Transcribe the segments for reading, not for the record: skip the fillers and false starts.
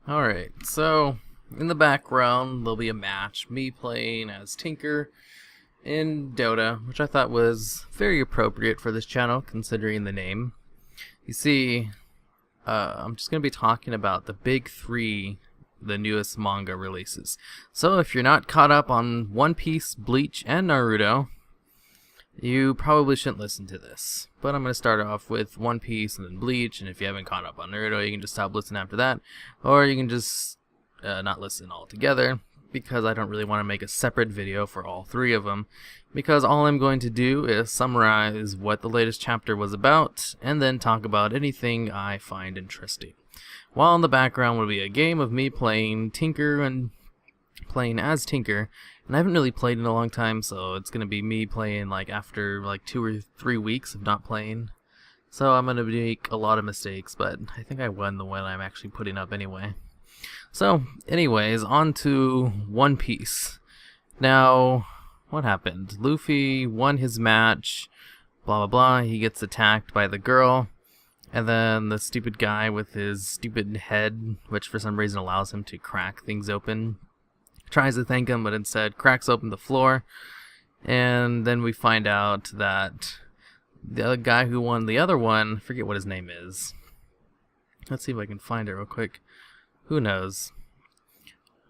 Alright, so in the background there'll be a match, me playing as Tinker in Dota, which I thought was very appropriate for this channel considering the name. You see, I'm just going to be talking about the big three, the newest manga releases. So if you're not caught up on One Piece, Bleach, and Naruto, you probably shouldn't listen to this. But I'm going to start off with One Piece and then Bleach, and if you haven't caught up on Naruto, you can just stop listening after that. Or you can just not listen altogether, because I don't really want to make a separate video for all three of them. Because all I'm going to do is summarize what the latest chapter was about, and then talk about anything I find interesting. While in the background will be a game of me playing Tinker and playing as Tinker. And I haven't really played in a long time, so it's going to be me playing after 2 or 3 weeks of not playing. So I'm going to make a lot of mistakes, but I think I won the one I'm actually putting up anyway. So, anyways, on to One Piece. Now, what happened? Luffy won his match, blah blah blah, he gets attacked by the girl, and then the stupid guy with his stupid head, which for some reason allows him to crack things open, tries to thank him, but instead cracks open the floor. And then we find out that the other guy who won the other one, I forget what his name is. Let's see if I can find it real quick. Who knows?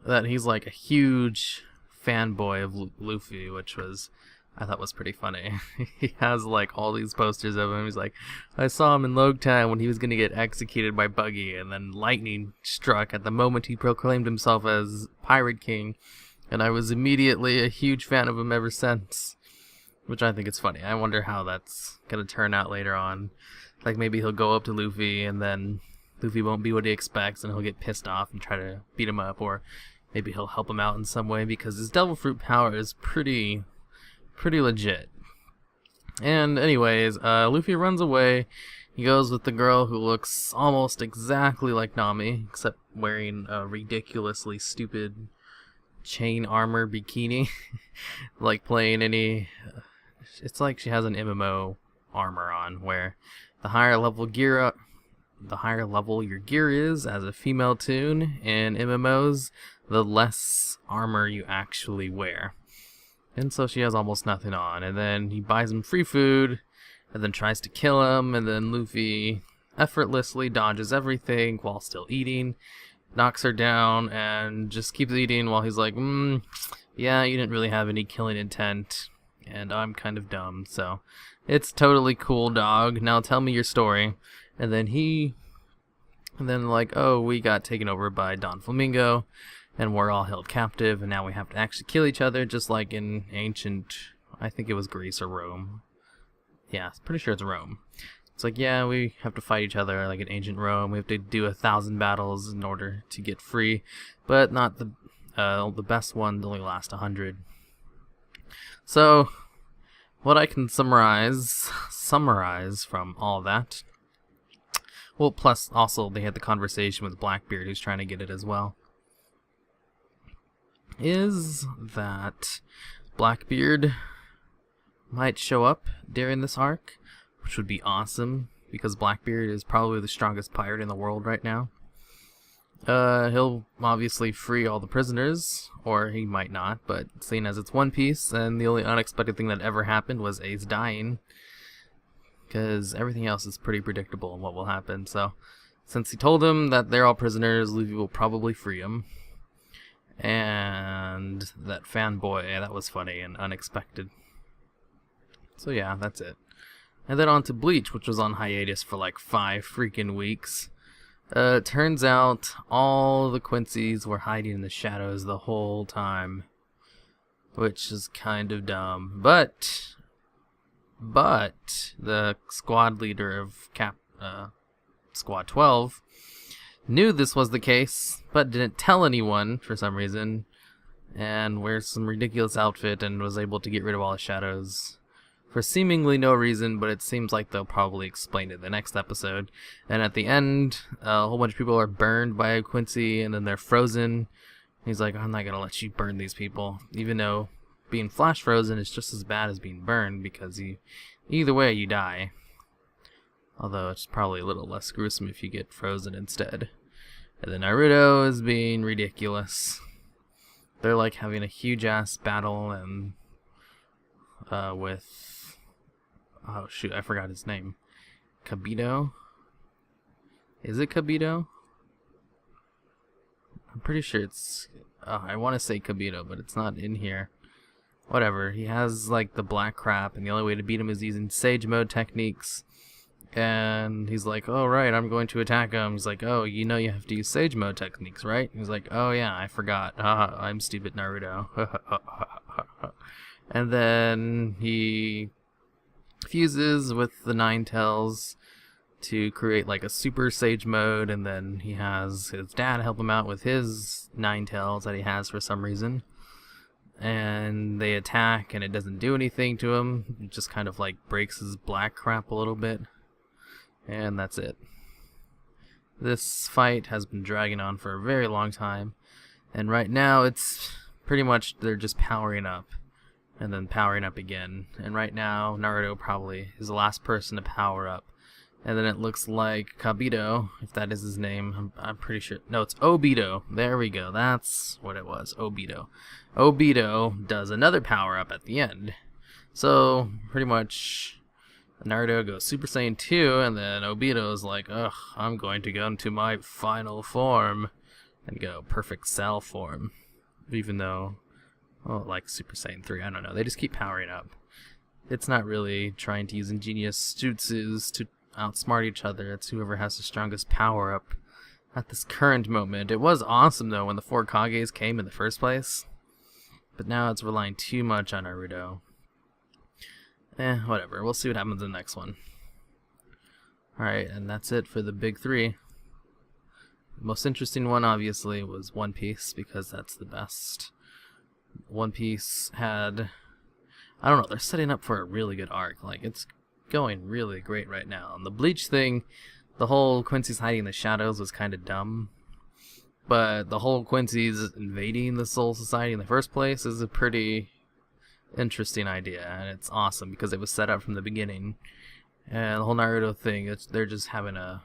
That he's like a huge fanboy of Luffy, which I thought was pretty funny. He has all these posters of him. He's like, I saw him in Town when he was going to get executed by Buggy, and then lightning struck at the moment he proclaimed himself as Pirate King, and I was immediately a huge fan of him ever since. Which I think is funny. I wonder how that's going to turn out later on. Maybe he'll go up to Luffy, and then Luffy won't be what he expects, and he'll get pissed off and try to beat him up, or maybe he'll help him out in some way, because his Devil Fruit power is pretty legit. And anyways, Luffy runs away. He goes with the girl who looks almost exactly like Nami, except wearing a ridiculously stupid chain armor bikini. Playing any... it's like she has an MMO armor on, where the higher level your gear is as a female toon in MMOs, the less armor you actually wear. And so she has almost nothing on, and then he buys him free food, and then tries to kill him, and then Luffy effortlessly dodges everything while still eating, knocks her down, and just keeps eating while he's like, yeah, you didn't really have any killing intent, and I'm kind of dumb, so it's totally cool, dog. Now tell me your story. And then oh, we got taken over by Don Flamingo, and we're all held captive, and now we have to actually kill each other, just like in ancient, I think it was Greece or Rome. Yeah, pretty sure it's Rome. It's yeah, we have to fight each other like in ancient Rome. We have to do 1,000 battles in order to get free, but not the best ones only last 100. So, what I can summarize from all that, well, plus also they had the conversation with Blackbeard, who's trying to get it as well, is that Blackbeard might show up during this arc, which would be awesome, because Blackbeard is probably the strongest pirate in the world right now. He'll obviously free all the prisoners, or he might not, but seeing as it's One Piece, and the only unexpected thing that ever happened was Ace dying, because everything else is pretty predictable in what will happen. So, since he told him that they're all prisoners, Luffy will probably free him. And that fanboy, that was funny and unexpected. So yeah, that's it. And then on to Bleach, which was on hiatus for 5 freaking weeks. Turns out all the Quincy's were hiding in the shadows the whole time, which is kind of dumb. But the squad leader of Squad 12 knew this was the case, but didn't tell anyone for some reason, and wears some ridiculous outfit and was able to get rid of all the shadows for seemingly no reason, but it seems like they'll probably explain it in the next episode. And at the end, a whole bunch of people are burned by Quincy, and then they're frozen. He's like, I'm not gonna let you burn these people, even though being flash frozen is just as bad as being burned, because either way you die. Although it's probably a little less gruesome if you get frozen instead. And then Naruto is being ridiculous. They're like having a huge ass battle and with, oh shoot, I forgot his name. Kabito? Is it Kabito? I'm pretty sure it's, I want to say Kabito, but it's not in here. Whatever, he has like the black crap, and the only way to beat him is using Sage Mode techniques. And he's like, oh right, I'm going to attack him. He's like, oh, you know you have to use Sage Mode techniques, right? He's like, oh yeah, I forgot. I'm stupid Naruto. And then he fuses with the Nine Tails to create like a super Sage Mode, and then he has his dad help him out with his Nine Tails that he has for some reason. And they attack, and it doesn't do anything to him. It just kind of like breaks his black crap a little bit. And that's it. This fight has been dragging on for a very long time, and right now it's pretty much they're just powering up and then powering up again. And right now Naruto probably is the last person to power up, and then it looks like Kabito, if that is his name, I'm pretty sure, no, it's Obito, there we go, that's what it was, Obito. Obito does another power up at the end, so pretty much Naruto goes Super Saiyan 2, and then Obito is like, ugh, I'm going to go into my final form, and go Perfect Cell form. Even though, well, like Super Saiyan 3, I don't know, they just keep powering up. It's not really trying to use ingenious jutsus to outsmart each other, it's whoever has the strongest power up at this current moment. It was awesome though when the 4 Kages came in the first place, but now it's relying too much on Naruto. Whatever. We'll see what happens in the next one. Alright, and that's it for the big 3. The most interesting one, obviously, was One Piece, because that's the best. One Piece had, I don't know, they're setting up for a really good arc. Like, it's going really great right now. And the Bleach thing, the whole Quincy's hiding in the shadows was kind of dumb. But the whole Quincy's invading the Soul Society in the first place is a pretty interesting idea, and it's awesome because it was set up from the beginning. And the whole Naruto thing, they're just having a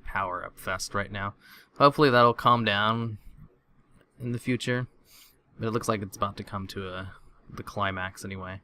power-up fest right now. Hopefully that'll calm down in the future, but it looks like it's about to come to the climax anyway.